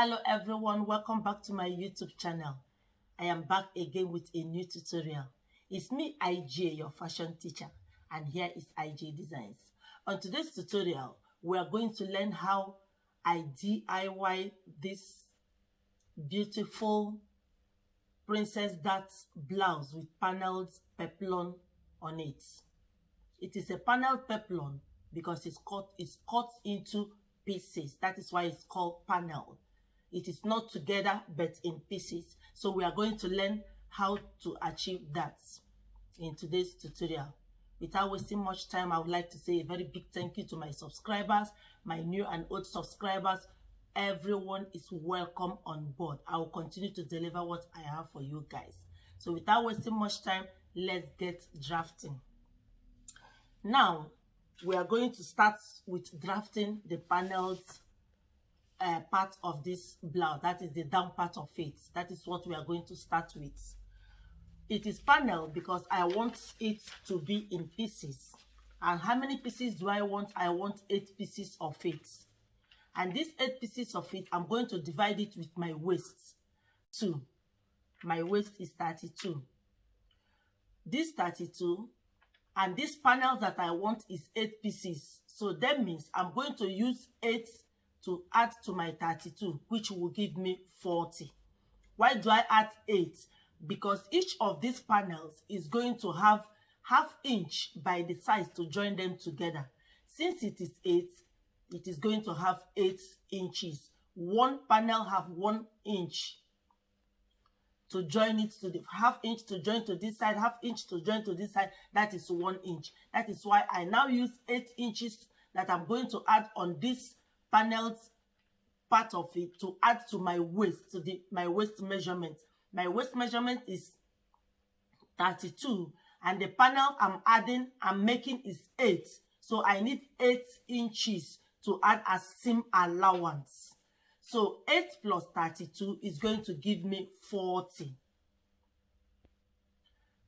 Hello everyone, welcome back to my YouTube channel. I am back again with a new tutorial. It's me, IJ, your fashion teacher, and here is IJ Designs. On today's tutorial, we are going to learn how I DIY this beautiful princess dart blouse with paneled peplum on it. It is a paneled peplum because it's cut into pieces. That is why it's called panel. It is not together but in pieces. So we are going to learn how to achieve that in today's tutorial. Without wasting much time, I would like to say a very big thank you to my subscribers, my new and old subscribers. Everyone is welcome on board. I will continue to deliver what I have for you guys. So without wasting much time, let's get drafting. Now, we are going to start with drafting the paneled part of this blouse. That is the down part of it. That is what we are going to start with. It is panel because I want it to be in pieces. And how many pieces do I want? I want 8 pieces of it. And these 8 pieces of it, I'm going to divide it with my waist. 2. My waist is 32. This 32, and this panel that I want is 8 pieces. So that means I'm going to use 8 to add to my 32, which will give me 40. Why do I add 8? Because each of these panels is going to have ½ inch by the sides to join them together. Since it is 8, it is going to have 8 inches. One panel have 1 inch to join it to the ½ inch to join to this side, ½ inch to join to this side. That is 1 inch. That is why I now use 8 inches that I'm going to add on this paneled part of it to add to my waist, to my waist measurement. My waist measurement is 32, and the panel I'm making is 8. So I need 8 inches to add as seam allowance. So 8 plus 32 is going to give me 40.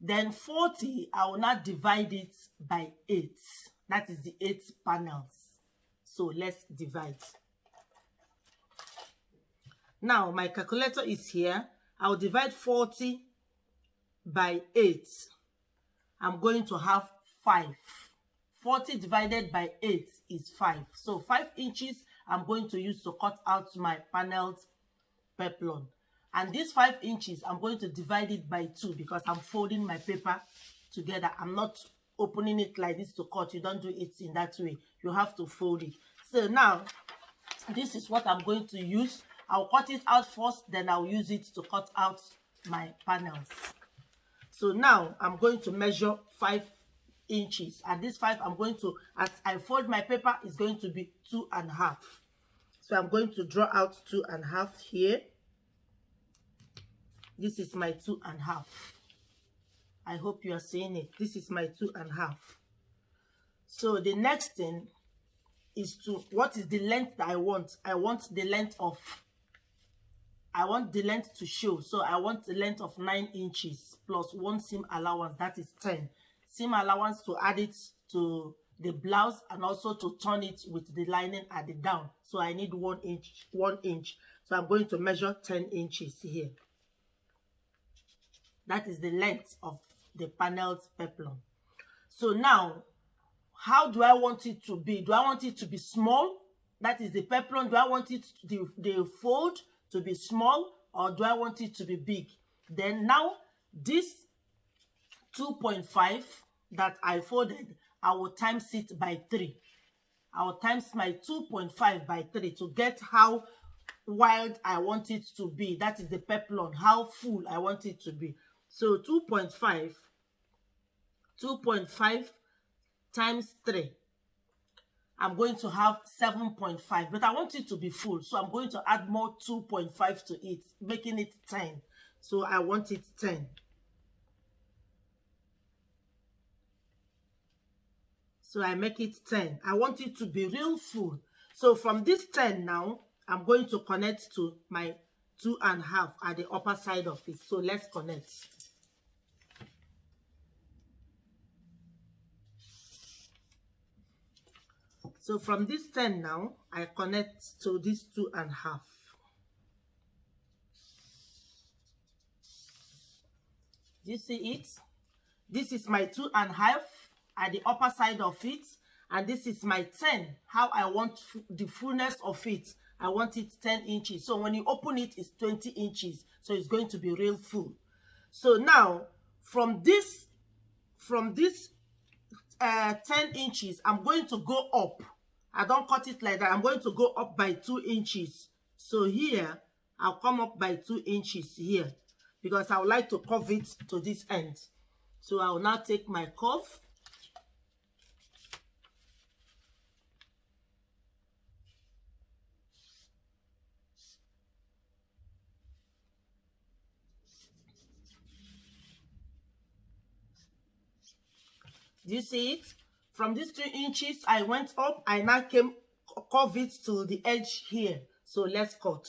Then 40, I will now divide it by 8. That is the 8 panels. So let's divide. Now my calculator is here. I'll divide 40 by 8. I'm going to have 5. 40 divided by 8 is 5. So 5 inches I'm going to use to cut out my paneled peplum. And this 5 inches, I'm going to divide it by 2 because I'm folding my paper together. I'm not opening it like this to cut. You don't do it in that way. You have to fold it. So now, this is what I'm going to use. I'll cut it out first, then I'll use it to cut out my panels. So now, I'm going to measure 5 inches. And this 5, I'm going to, as I fold my paper, is going to be 2.5. So I'm going to draw out 2.5 here. This is my 2.5. I hope you are seeing it. This is my 2.5. So the next thing is to, what is the length that I want? I want the length to show. So I want the length of 9 inches plus 1 seam allowance. That is 10. Seam allowance to add it to the blouse and also to turn it with the lining at the down. So I need 1 inch. So I'm going to measure 10 inches here. That is the length of the paneled peplum. So now, how do I want it to be? Do I want it to be small? That is the peplum. Do I want it the fold to be small, or do I want it to be big? Then now, this 2.5 that I folded, I will times it by 3. I will times my 2.5 by 3 to get how wide I want it to be. That is the peplum, how full I want it to be. So 2.5 times 3, I'm going to have 7.5, but I want it to be full, so I'm going to add more 2.5 to it, making it 10. So I want it 10. So I make it 10. I want it to be real full. So from this 10 now, I'm going to connect to my 2.5 at the upper side of it. So let's connect. So from this 10 now, I connect to this 2.5. Do you see it? This is my 2.5 at the upper side of it, and this is my 10. How I want the fullness of it. I want it 10 inches. So when you open it, it's 20 inches. So it's going to be real full. So now from this 10 inches, I'm going to go up. I don't cut it like that. I'm going to go up by 2 inches. So here, I'll come up by 2 inches here, because I would like to curve it to this end. So I will now take my curve. Do you see it? From these 2 inches, I went up. I now curve it to the edge here. So let's cut.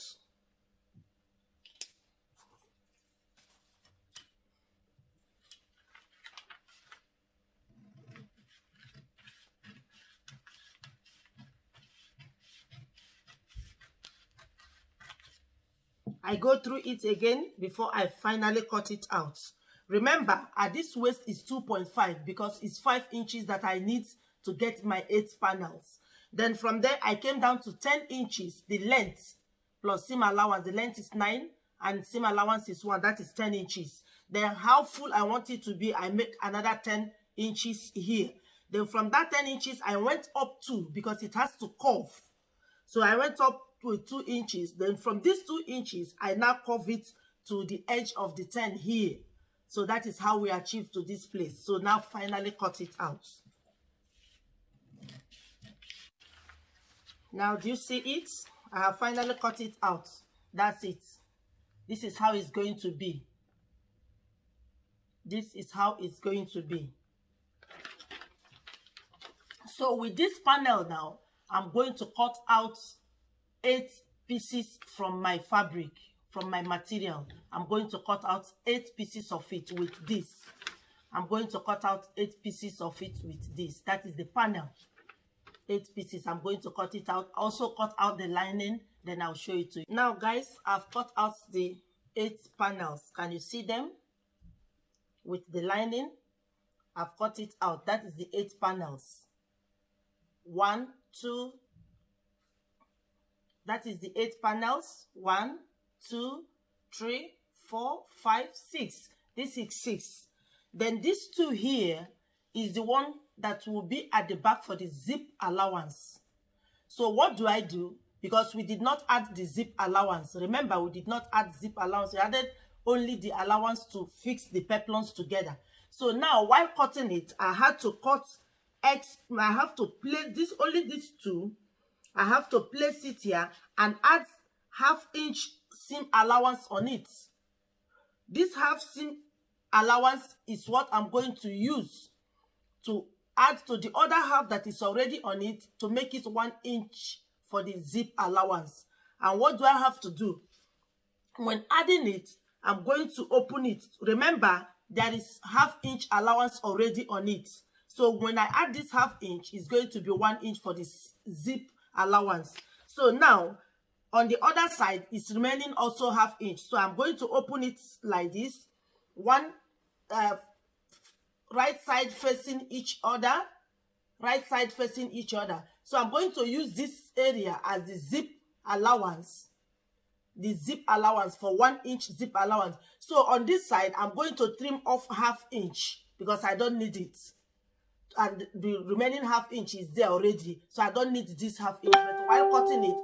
I go through it again before I finally cut it out. Remember, at this waist is 2.5 because it's 5 inches that I need to get my 8 panels. Then from there, I came down to 10 inches, the length plus seam allowance. The length is 9 and seam allowance is 1. That is 10 inches. Then how full I want it to be, I make another 10 inches here. Then from that 10 inches, I went up 2 because it has to curve. So I went up with 2 inches. Then from these 2 inches, I now curve it to the edge of the 10 here. So that is how we achieve to this place. So now finally cut it out. Now do you see it? I have finally cut it out. That's it. This is how it's going to be. This is how it's going to be. So with this panel now, I'm going to cut out 8 pieces from my fabric, from my material. I'm going to cut out 8 pieces of it with this. I'm going to cut out 8 pieces of it with this. That is the panel. 8 pieces. I'm going to cut it out. Also cut out the lining. Then I'll show it to you. Now guys, I've cut out the 8 panels. Can you see them? With the lining, I've cut it out. That is the 8 panels. 1, 2. That is the 8 panels. 1, 2, 3, 4, 5, 6. This is 6. Then this 2 here is the one that will be at the back for the zip allowance. So what do I do? Because we did not add the zip allowance. Remember, we did not add zip allowance. We added only the allowance to fix the peplums together. So now, while cutting it, I had to cut X. I have to place this, only these 2. I have to place it here and add ½ seam allowance on it. This half seam allowance is what I'm going to use to add to the other half that is already on it to make it 1 inch for the zip allowance. And what do I have to do? When adding it, I'm going to open it. Remember, there is ½ inch allowance already on it. So when I add this ½ inch, it's going to be 1 inch for the zip allowance. So now, on the other side, it's remaining also ½ inch. So I'm going to open it like this. Right side facing each other. Right side facing each other. So I'm going to use this area as the zip allowance. The zip allowance for 1 inch zip allowance. So on this side, I'm going to trim off ½ inch because I don't need it. And the remaining ½ inch is there already. So I don't need this ½ inch. But while cutting it,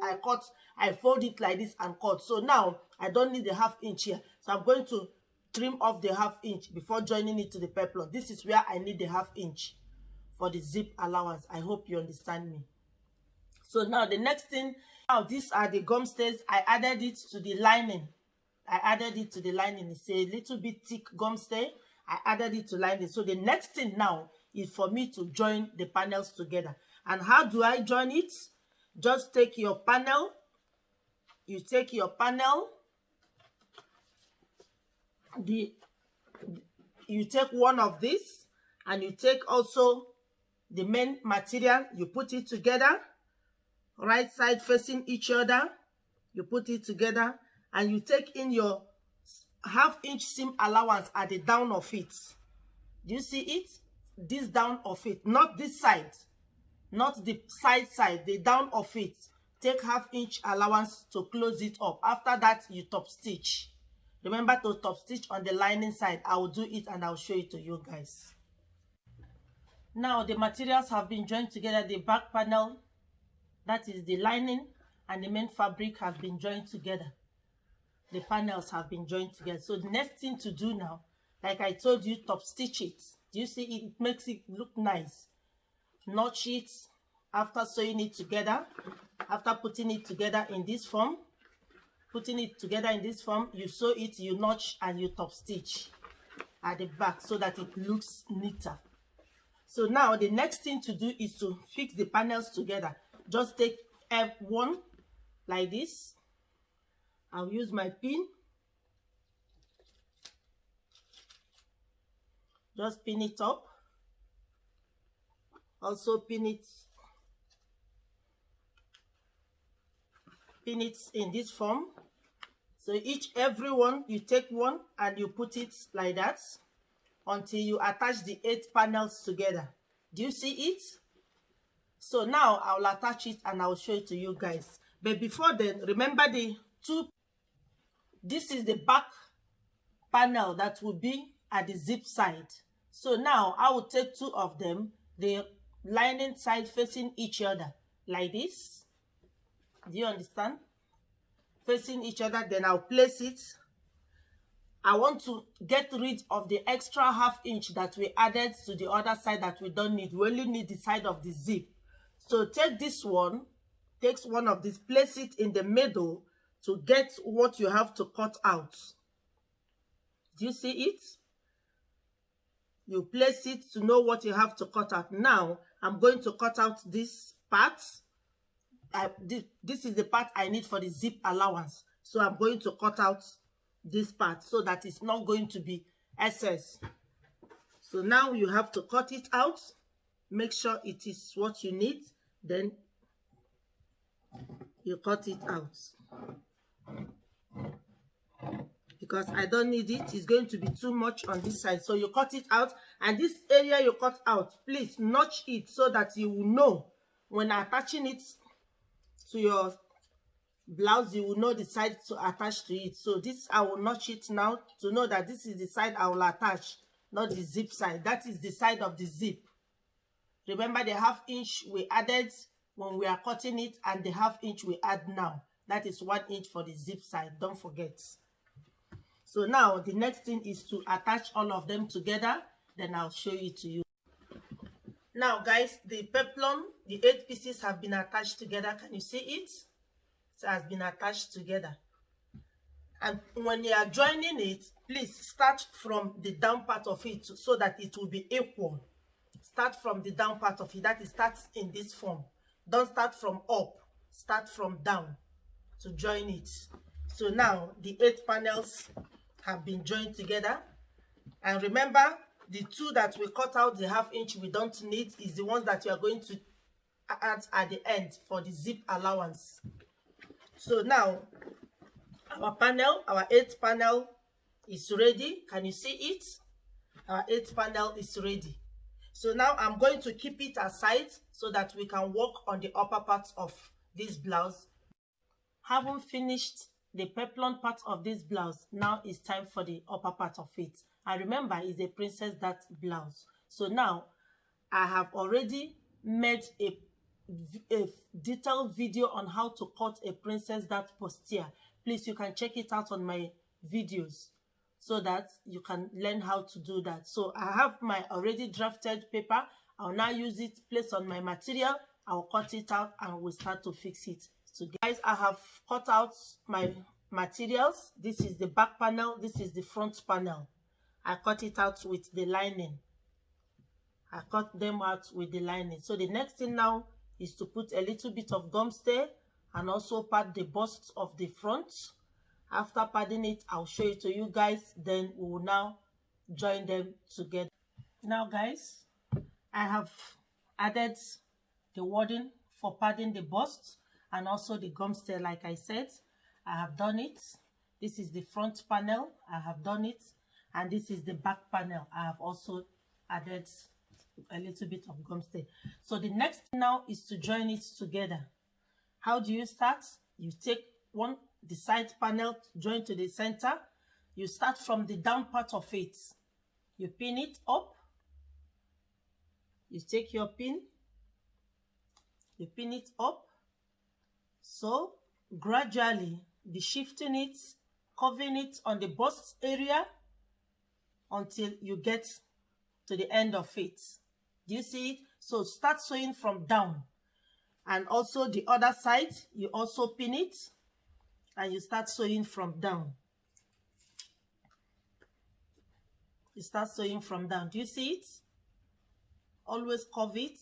I fold it like this and cut. So now I don't need the ½ inch here. So I'm going to trim off the ½ inch before joining it to the peplum. This is where I need the ½ inch for the zip allowance. I hope you understand me. So now the next thing, now these are the gum stays. I added it to the lining. It's a little bit thick gum stay. I added it to lining. So the next thing now is for me to join the panels together. And how do I join it? Just take your panel. You take your panel. You take one of this, and you take also the main material. You put it together. Right side facing each other. You put it together, and you take in your half-inch seam allowance at the down of it. Do you see it? This down of it, not this side, not the side, the down of it. Take half-inch allowance to close it up. After that, you top stitch. Remember to top stitch on the lining side. I will do it and I'll show it to you guys. Now the materials have been joined together. The back panel, that is the lining, and the main fabric have been joined together. The panels have been joined together. So the next thing to do now, like I told you, top stitch it. Do you see it? It makes it look nice. Notch it after sewing it together. After putting it together in this form, you sew it, you notch, and you top stitch at the back so that it looks neater. So now the next thing to do is to fix the panels together. Just take F1 like this. I'll use my pin. Just pin it up. Also pin it in this form. So every one, you take one and you put it like that until you attach the 8 panels together. Do you see it? So now I'll attach it and I'll show it to you guys. But before then, remember this is the back panel that will be at the zip side. So now I will take 2 of them, the lining side facing each other like this. Do you understand? Facing each other, then I'll place it. I want to get rid of the extra half-inch that we added to the other side that we don't need. We only need the side of the zip. So take this one, take one of these, place it in the middle to get what you have to cut out. Do you see it? You place it to know what you have to cut out. Now, I'm going to cut out this part. This is the part I need for the zip allowance. So I'm going to cut out this part so that it's not going to be excess. So now you have to cut it out. Make sure it is what you need. Then you cut it out. Because I don't need it. It's going to be too much on this side. So you cut it out. And this area you cut out, please notch it so that you will know when attaching it to your blouse, you will know the side to attach to it. So this, I will notch it now to know that this is the side I will attach, not the zip side. That is the side of the zip. Remember the half-inch we added when we are cutting it and the half-inch we add now. That is 1 inch for the zip side. Don't forget. So now the next thing is to attach all of them together. Then I'll show it to you. Now guys, the peplum, the 8 pieces have been attached together. Can you see it? It has been attached together. And when you are joining it, please start from the down part of it so that it will be equal. Start from the down part of it. That is, start in this form. Don't start from up. Start from down to join it. So now the 8 panels have been joined together. And remember, the 2 that we cut out, the half-inch we don't need, is the ones that you are going to add at the end for the zip allowance. So now our panel, our 8th panel is ready. Can you see it? Our 8th panel is ready. So now I'm going to keep it aside so that we can work on the upper part of this blouse. Having finished the peplum part of this blouse, now it's time for the upper part of it. And remember, it's a princess dart blouse. So now I have already made a detailed video on how to cut a princess dart bustier. Please, you can check it out on my videos so that you can learn how to do that. So I have my already drafted paper. I'll now use it, place on my material. I'll cut it out and we'll start to fix it. So guys, I have cut out my materials. This is the back panel. This is the front panel. I cut it out with the lining. I cut them out with the lining. So the next thing now is to put a little bit of gum stay and also pad the bust of the front. After padding it, I'll show it to you guys. Then we will now join them together. Now guys, I have added the wording for padding the bust and also the gum stay. Like I said, I have done it. This is the front panel. I have done it. And this is the back panel. I have also added a little bit of gum stay. So the next thing now is to join it together. How do you start? You take the side panel, join to the center. You start from the down part of it. You pin it up. You take your pin. You pin it up. So gradually be shifting it, curving it on the bust area until you get to the end of it. Do you see it? So start sewing from down. And also the other side, you also pin it and you start sewing from down. You start sewing from down. Do you see it? Always curve it.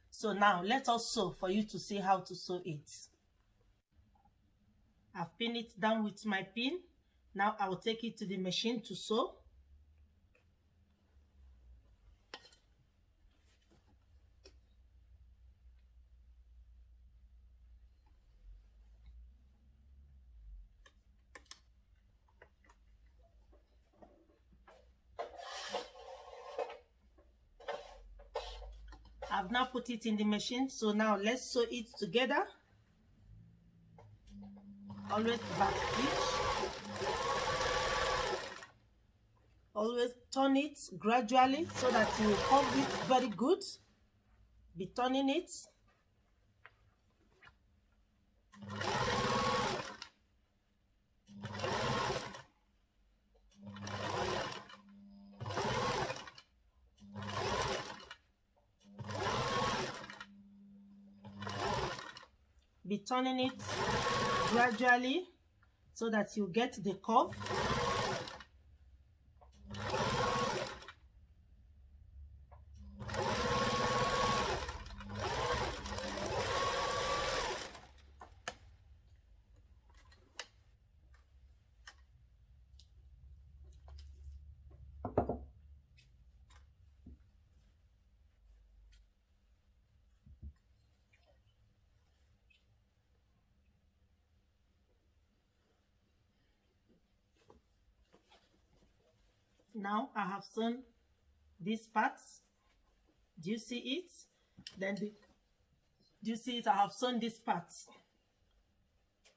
So now let us sew for you to see how to sew it. I've pinned it down with my pin. Now I will take it to the machine to sew. I've now put it in the machine, so now let's sew it together. Always back stitch. Always turn it gradually so that you will curve it very good. Be turning it. Be turning it gradually so that you get the curve. Now I have sewn these parts. Do you see it? Do you see it? I have sewn these parts.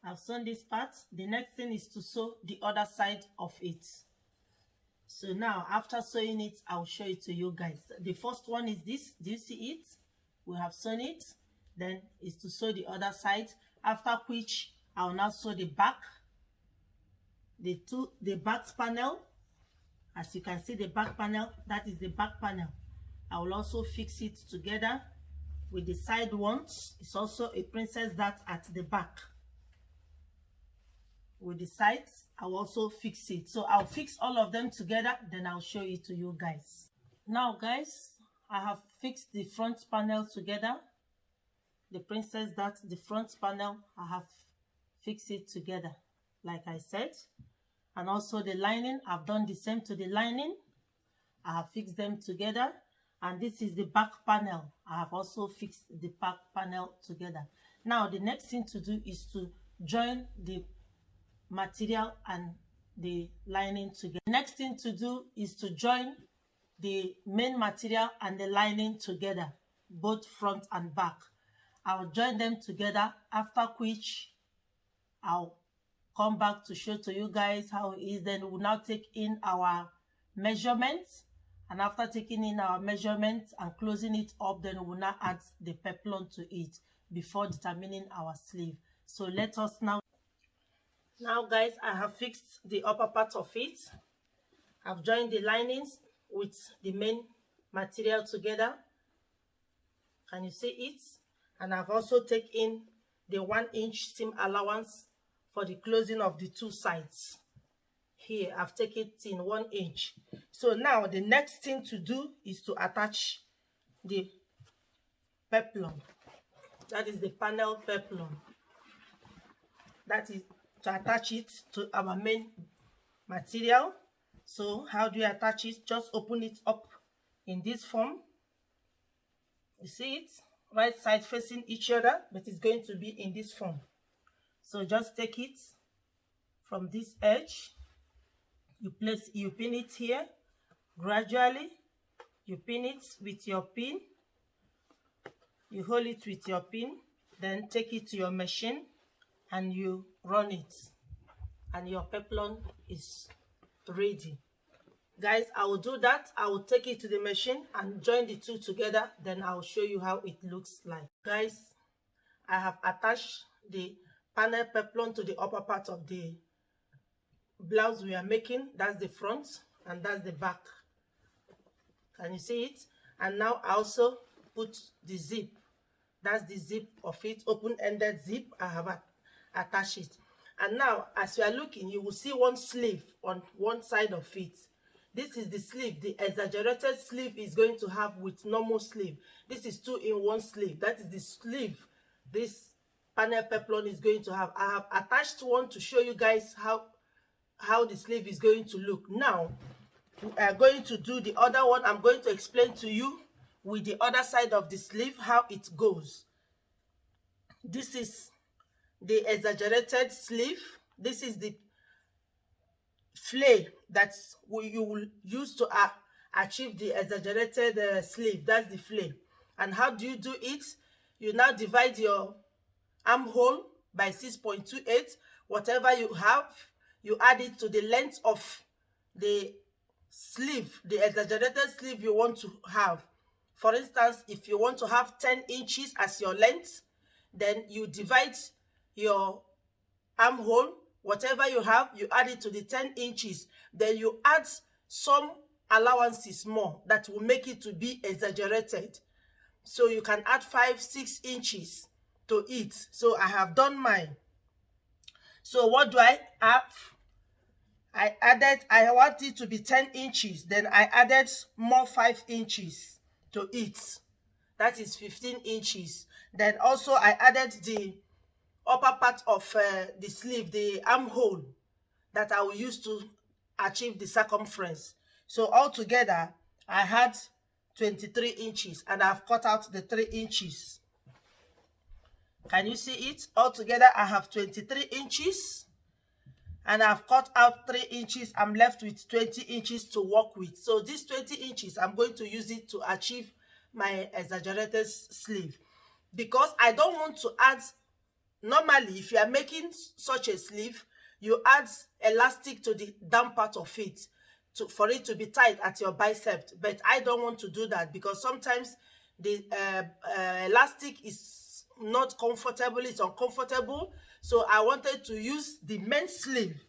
I've sewn these parts. The next thing is to sew the other side of it. So now after sewing it, I'll show it to you guys. The first one is this. Do you see it? We have sewn it. Then is to sew the other side. After which I'll now sew the back. The back panel. As you can see, the back panel, that is the back panel. I will also fix it together with the side ones. It's also a princess dart at the back. With the sides, I will also fix it. So I'll fix all of them together, then I'll show it to you guys. Now guys, I have fixed the front panel together. The princess dart, the front panel, I have fixed it together, like I said. And also the lining, I've done the same to the lining. I have fixed them together. And this is the back panel. I have also fixed the back panel together. Now the next thing to do is to join the material and the lining together. The next thing to do is to join the main material and the lining together, both front and back. I'll join them together, after which I'll come back to show to you guys how it is. Then we'll now take in our measurements, and after taking in our measurements and closing it up, then we'll now add the peplum to it before determining our sleeve. So let us now guys, I have fixed the upper part of it. I've joined the linings with the main material together. Can you see it? And I've also taken the 1-inch seam allowance for the closing of the two sides. Here I've taken it in 1 inch. So now the next thing to do is to attach the peplum. That is the panel peplum. That is to attach it to our main material. So how do you attach it? Just open it up in this form. You see it? Right side facing each other, but it's going to be in this form. So just take it from this edge. You pin it here. Gradually, you pin it with your pin. You hold it with your pin, then take it to your machine and you run it. And your peplum is ready. Guys, I will do that. I will take it to the machine and join the two together. Then I will show you how it looks like. Guys, I have attached the panel peplum to the upper part of the blouse we are making. That's the front and that's the back. Can you see it? And now I also put the zip. That's the zip of it, open-ended zip. I have attached it. And now, as you are looking, you will see one sleeve on one side of it. This is the sleeve. The exaggerated sleeve is going to have with normal sleeve. This is 2-in-1 sleeve. That is the sleeve this panel peplum is going to have. I have attached one to show you guys how the sleeve is going to look. Now, we are going to do the other one. I'm going to explain to you with the other side of the sleeve how it goes. This is the exaggerated sleeve. This is the flare that you will use to achieve the exaggerated sleeve. That's the flare. And how do you do it? You now divide your armhole by 6.28. Whatever you have, you add it to the length of the sleeve, the exaggerated sleeve you want to have. For instance, if you want to have 10 inches as your length, then you divide your armhole, whatever you have, you add it to the 10 inches. Then you add some allowances more that will make it to be exaggerated. So you can add 5-6 inches to it. So I have done mine. So what do I have? I want it to be 10 inches. Then I added more 5 inches to it. That is 15 inches. Then also I added the upper part of the sleeve, the armhole, that I will use to achieve the circumference. So altogether I had 23 inches and I've cut out the 3 inches. Can you see it? Altogether I have 23 inches and I've cut out 3 inches. I'm left with 20 inches to work with. So these 20 inches, I'm going to use it to achieve my exaggerated sleeve. Because I don't want to add, normally if you are making such a sleeve, you add elastic to the down part of it for it to be tight at your bicep. But I don't want to do that because sometimes the elastic is not comfortable, it's uncomfortable. So I wanted to use the main sleeve,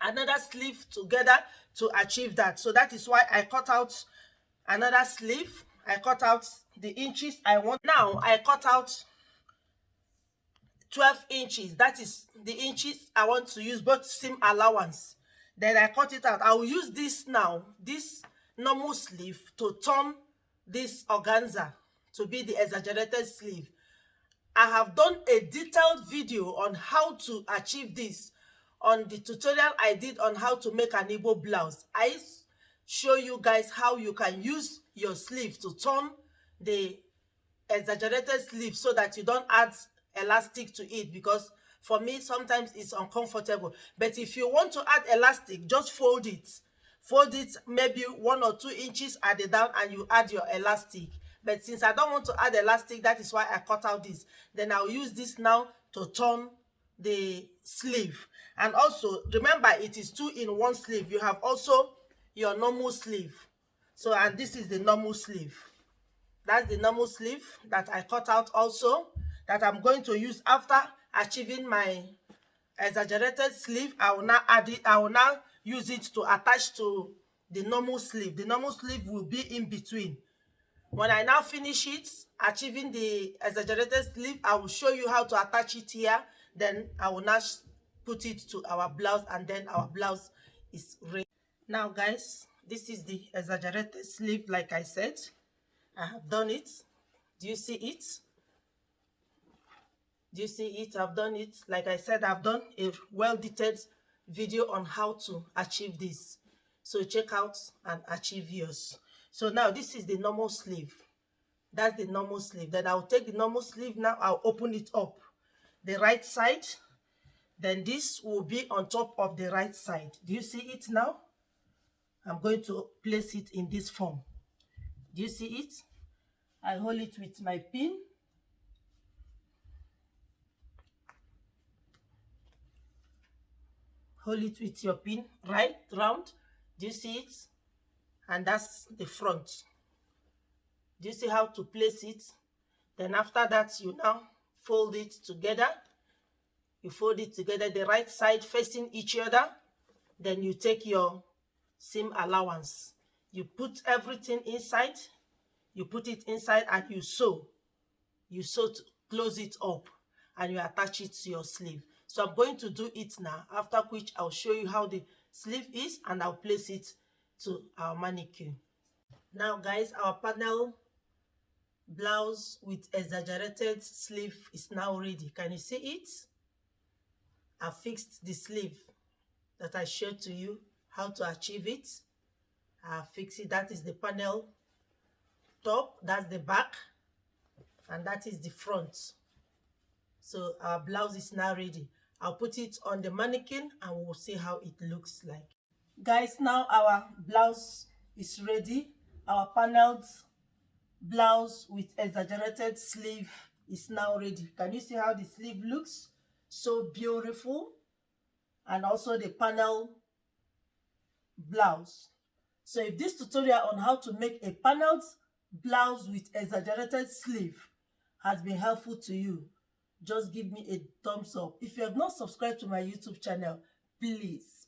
another sleeve together to achieve that. So that is why I cut out another sleeve. I cut out the inches I want. Now I cut out 12 inches. That is the inches I want to use, both seam allowance. Then I cut it out. I will use this now, this normal sleeve, to turn this organza to be the exaggerated sleeve. I have done a detailed video on how to achieve this on the tutorial I did on how to make an Igbo blouse. I show you guys how you can use your sleeve to turn the exaggerated sleeve so that you don't add elastic to it, because for me sometimes it's uncomfortable. But if you want to add elastic, just fold it maybe 1 or 2 inches at the down and you add your elastic. But since I don't want to add elastic, that is why I cut out this. Then I'll use this now to turn the sleeve. And also remember, it is 2-in-1 sleeve. You have also your normal sleeve. So, and this is the normal sleeve. That's the normal sleeve that I cut out also, that I'm going to use after achieving my exaggerated sleeve. I will now add it. I will now use it to attach to the normal sleeve. The normal sleeve will be in between. When I now finish it, achieving the exaggerated sleeve, I will show you how to attach it here. Then I will now put it to our blouse, and then our blouse is ready. Now guys, this is the exaggerated sleeve. Like I said, I have done it. Do you see it? Do you see it? I've done it. Like I said, I've done a well-detailed video on how to achieve this. So check out and achieve yours. So now this is the normal sleeve. That's the normal sleeve. Then I'll take the normal sleeve now. I'll open it up. The right side. Then this will be on top of the right side. Do you see it now? I'm going to place it in this form. Do you see it? I hold it with my pin. Hold it with your pin right round. Do you see it? And that's the front. Do you see how to place it? Then after that, you now fold it together. You fold it together, the right side facing each other. Then you take your seam allowance. You put everything inside. You put it inside and you sew. You sew to close it up and you attach it to your sleeve. So I'm going to do it now, after which I'll show you how the sleeve is and I'll place it to our mannequin. Now guys, our panel blouse with exaggerated sleeve is now ready. Can you see it? I fixed the sleeve that I showed to you how to achieve it. I fixed it. That is the panel top, that's the back, and that is the front. So our blouse is now ready. I'll put it on the mannequin and we'll see how it looks like. Guys, now our blouse is ready. Our paneled blouse with exaggerated sleeve is now ready. Can you see how the sleeve looks? So beautiful. And also the panel blouse. So if this tutorial on how to make a paneled blouse with exaggerated sleeve has been helpful to you, just give me a thumbs up. If you have not subscribed to my YouTube channel, please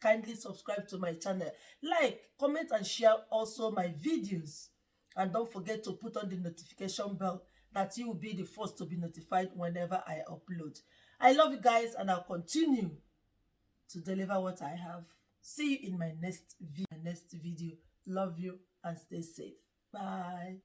kindly subscribe to my channel. Like, comment and share also my videos. And don't forget to put on the notification bell that you will be the first to be notified whenever I upload. I love you guys and I'll continue to deliver what I have. See you in my next video. Love you and stay safe. Bye.